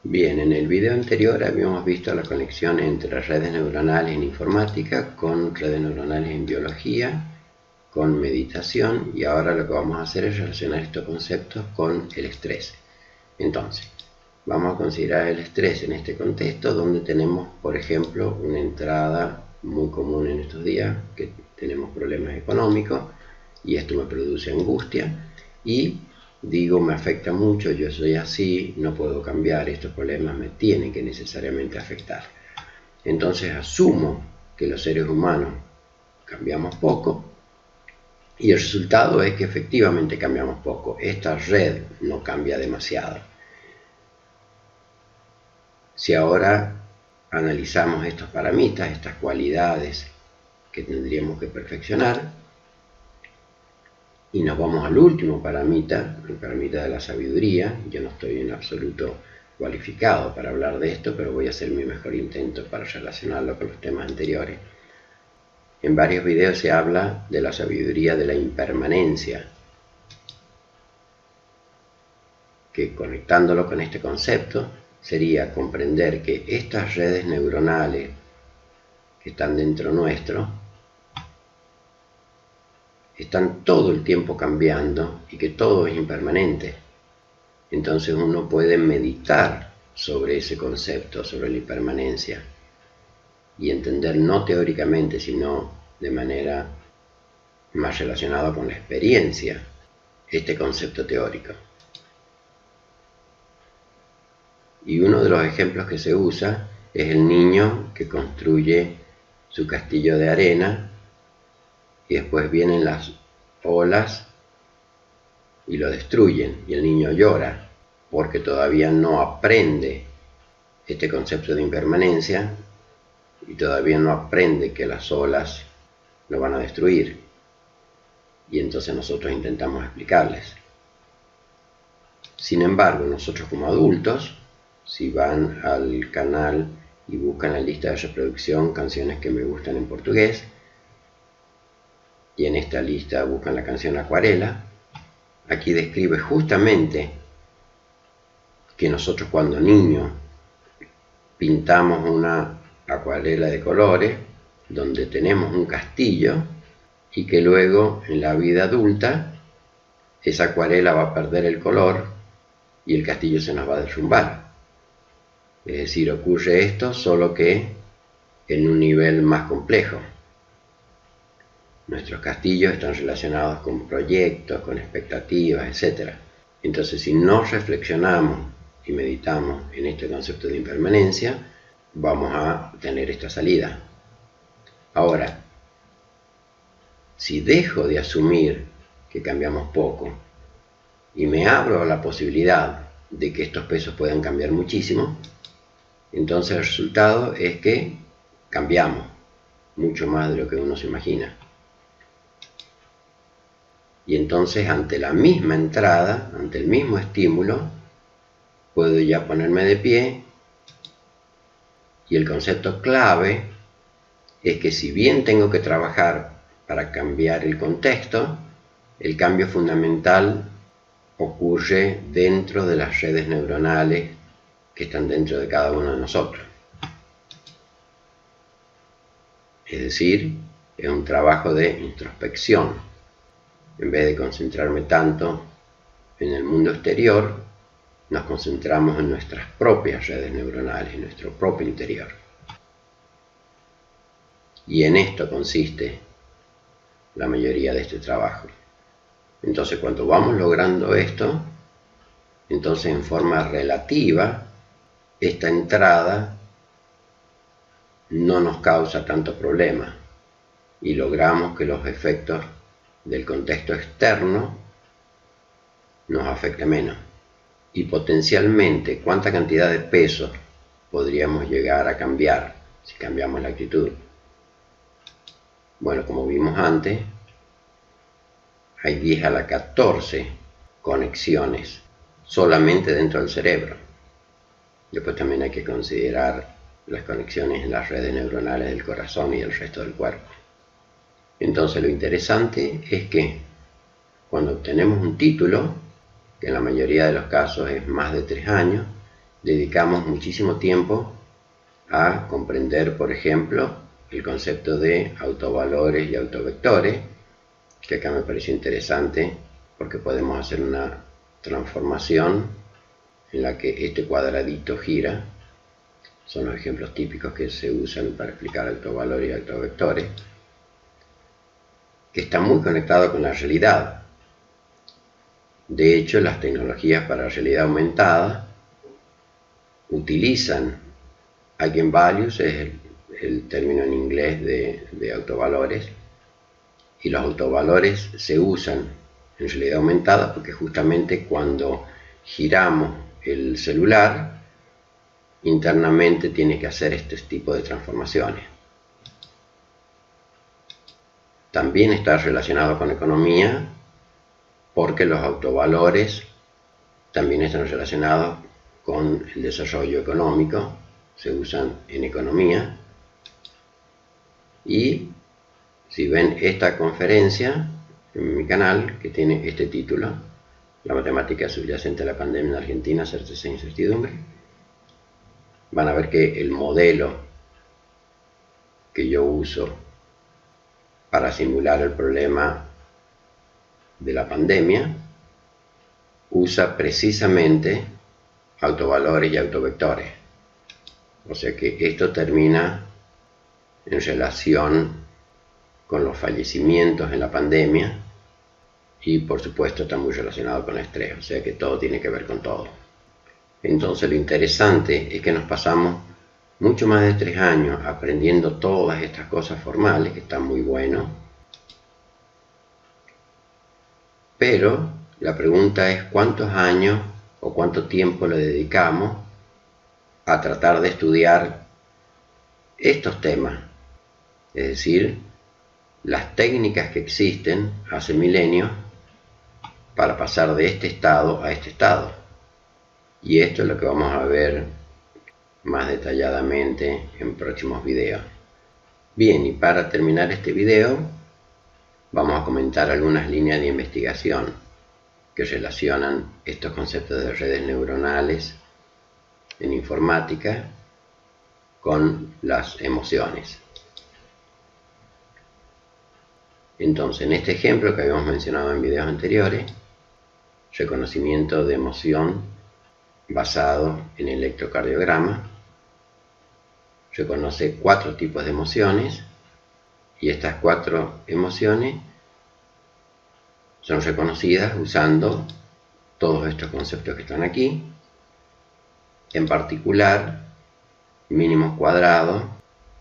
Bien, en el video anterior habíamos visto la conexión entre redes neuronales en informática con redes neuronales en biología, con meditación, y ahora lo que vamos a hacer es relacionar estos conceptos con el estrés. Entonces, vamos a considerar el estrés en este contexto donde tenemos, por ejemplo, una entrada muy común en estos días, que tenemos problemas económicos y esto me produce angustia y digo, me afecta mucho, yo soy así, no puedo cambiar, estos problemas me tienen que necesariamente afectar. Entonces asumo que los seres humanos cambiamos poco y el resultado es que efectivamente cambiamos poco. Esta red no cambia demasiado. Si ahora analizamos estos parámetros, estas cualidades que tendríamos que perfeccionar, y nos vamos al último parámetro, el parámetro de la sabiduría. Yo no estoy en absoluto cualificado para hablar de esto, pero voy a hacer mi mejor intento para relacionarlo con los temas anteriores. En varios videos se habla de la sabiduría de la impermanencia, que conectándolo con este concepto sería comprender que estas redes neuronales que están dentro nuestro están todo el tiempo cambiando y que todo es impermanente. Entonces uno puede meditar sobre ese concepto, sobre la impermanencia, y entender no teóricamente, sino de manera más relacionada con la experiencia, este concepto teórico. Y uno de los ejemplos que se usa es el niño que construye su castillo de arena y después vienen las olas y lo destruyen y el niño llora porque todavía no aprende este concepto de impermanencia y todavía no aprende que las olas lo van a destruir, y entonces nosotros intentamos explicarles. Sin embargo, nosotros como adultos, si van al canal y buscan la lista de reproducción canciones que me gustan en portugués, y en esta lista buscan la canción Acuarela, aquí describe justamente que nosotros cuando niños pintamos una acuarela de colores donde tenemos un castillo y que luego en la vida adulta esa acuarela va a perder el color y el castillo se nos va a derrumbar. Es decir, ocurre esto solo que en un nivel más complejo. Nuestros castillos están relacionados con proyectos, con expectativas, etc. Entonces, si no reflexionamos y meditamos en este concepto de impermanencia, vamos a tener esta salida. Ahora, si dejo de asumir que cambiamos poco y me abro a la posibilidad de que estos pesos puedan cambiar muchísimo, entonces el resultado es que cambiamos mucho más de lo que uno se imagina. Y entonces ante la misma entrada, ante el mismo estímulo, puedo ya ponerme de pie, y el concepto clave es que si bien tengo que trabajar para cambiar el contexto, el cambio fundamental ocurre dentro de las redes neuronales que están dentro de cada uno de nosotros. Es decir, es un trabajo de introspección. En vez de concentrarme tanto en el mundo exterior, nos concentramos en nuestras propias redes neuronales, en nuestro propio interior. Y en esto consiste la mayoría de este trabajo. Entonces, cuando vamos logrando esto, entonces en forma relativa, esta entrada no nos causa tanto problema y logramos que los efectos del contexto externo nos afecte menos. Y potencialmente, ¿cuánta cantidad de peso podríamos llegar a cambiar si cambiamos la actitud? Bueno, como vimos antes, hay 10 a la 14 conexiones solamente dentro del cerebro. Después también hay que considerar las conexiones en las redes neuronales del corazón y el resto del cuerpo. Entonces lo interesante es que cuando obtenemos un título, que en la mayoría de los casos es más de 3 años, dedicamos muchísimo tiempo a comprender, por ejemplo, el concepto de autovalores y autovectores, que acá me pareció interesante porque podemos hacer una transformación en la que este cuadradito gira. Son los ejemplos típicos que se usan para explicar autovalores y autovectores, que está muy conectado con la realidad. De hecho, las tecnologías para realidad aumentada utilizan eigenvalues, es el término en inglés de autovalores, y los autovalores se usan en realidad aumentada porque justamente cuando giramos el celular, internamente tiene que hacer este tipo de transformaciones. También está relacionado con economía, porque los autovalores también están relacionados con el desarrollo económico, se usan en economía. Y si ven esta conferencia en mi canal, que tiene este título, La matemática subyacente a la pandemia en Argentina, certeza e incertidumbre, van a ver que el modelo que yo uso para simular el problema de la pandemia usa precisamente autovalores y autovectores. O sea que esto termina en relación con los fallecimientos en la pandemia y por supuesto está muy relacionado con el estrés, o sea que todo tiene que ver con todo. Entonces lo interesante es que nos pasamos mucho más de 3 años aprendiendo todas estas cosas formales, que están muy buenos, pero la pregunta es cuántos años o cuánto tiempo le dedicamos a tratar de estudiar estos temas, es decir, las técnicas que existen hace milenios para pasar de este estado a este estado. Y esto es lo que vamos a ver más detalladamente en próximos videos. Bien, y para terminar este video, vamos a comentar algunas líneas de investigación que relacionan estos conceptos de redes neuronales en informática con las emociones. Entonces, en este ejemplo que habíamos mencionado en videos anteriores, reconocimiento de emoción basado en electrocardiograma, reconoce 4 tipos de emociones y estas 4 emociones son reconocidas usando todos estos conceptos que están aquí, en particular mínimos cuadrados,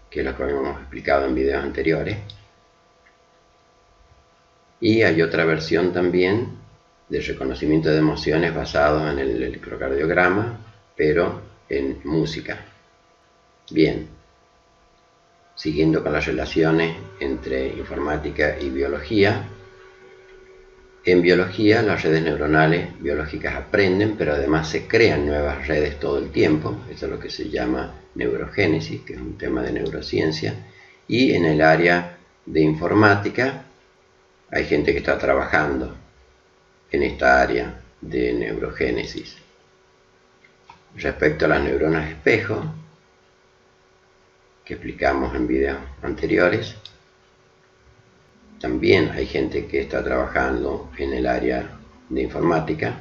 que es lo que habíamos explicado en videos anteriores, y hay otra versión también de reconocimiento de emociones basado en el electrocardiograma, pero en música. Bien, siguiendo con las relaciones entre informática y biología. En biología, las redes neuronales biológicas aprenden, pero además se crean nuevas redes todo el tiempo. Eso es lo que se llama neurogénesis, que es un tema de neurociencia. Y en el área de informática hay gente que está trabajando en esta área de neurogénesis. Respecto a las neuronas espejo, que explicamos en videos anteriores, también hay gente que está trabajando en el área de informática,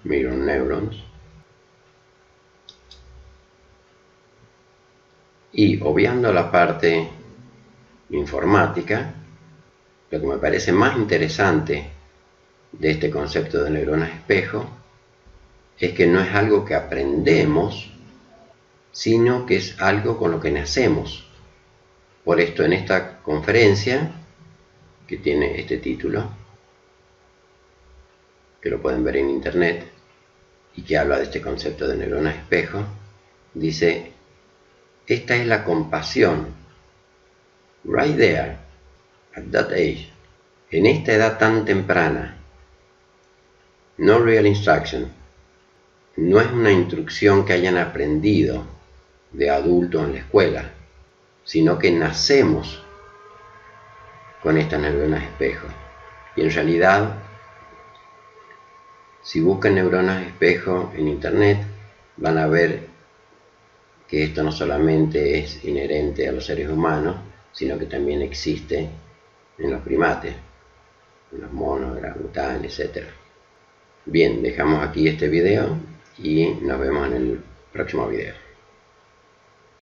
mirror neurons, y obviando la parte informática, lo que me parece más interesante de este concepto de neuronas espejo es que no es algo que aprendemos, sino que es algo con lo que nacemos. Por esto, en esta conferencia, que tiene este título, que lo pueden ver en internet, y que habla de este concepto de neuronas espejo, dice: esta es la compasión, right there, at that age, en esta edad tan temprana. No real instruction, no es una instrucción que hayan aprendido de adultos en la escuela, sino que nacemos con estas neuronas espejo. Y en realidad, si buscan neuronas espejo en internet, van a ver que esto no solamente es inherente a los seres humanos, sino que también existe en los primates, en los monos, orangutanes, etc. Bien, dejamos aquí este video y nos vemos en el próximo video.